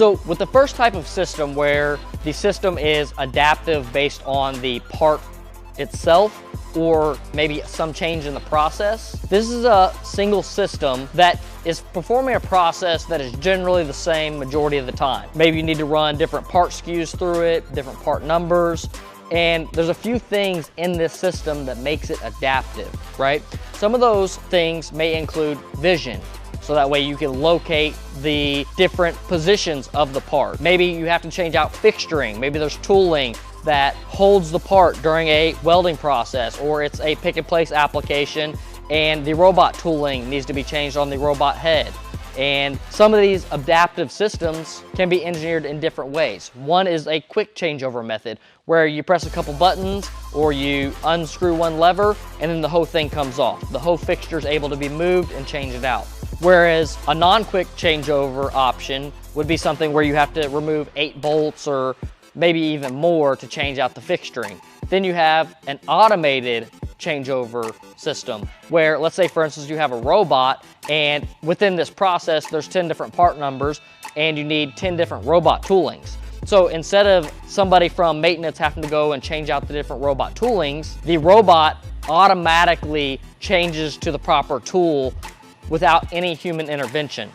So with the first type of system, where the system is adaptive based on the part itself or maybe some change in the process, this is a single system that is performing a process that is generally the same majority of the time. Maybe you need to run different part SKUs through it, different part numbers, and there's a few things in this system that makes it adaptive, right? Some of those things may include vision, so that way you can locate the different positions of the part. Maybe you have to change out fixturing. Maybe there's tooling that holds the part during a welding process, or it's a pick and place application and the robot tooling needs to be changed on the robot head. And some of these adaptive systems can be engineered in different ways. One is a quick changeover method, where you press a couple buttons or you unscrew one lever and then the whole thing comes off. The whole fixture is able to be moved and changed out. Whereas a non-quick changeover option would be something where you have to remove 8 bolts or maybe even more to change out the fixturing. Then you have an automated changeover system where, let's say for instance, you have a robot and within this process there's 10 different part numbers and you need 10 different robot toolings. So instead of somebody from maintenance having to go and change out the different robot toolings, the robot automatically changes to the proper tool without any human intervention.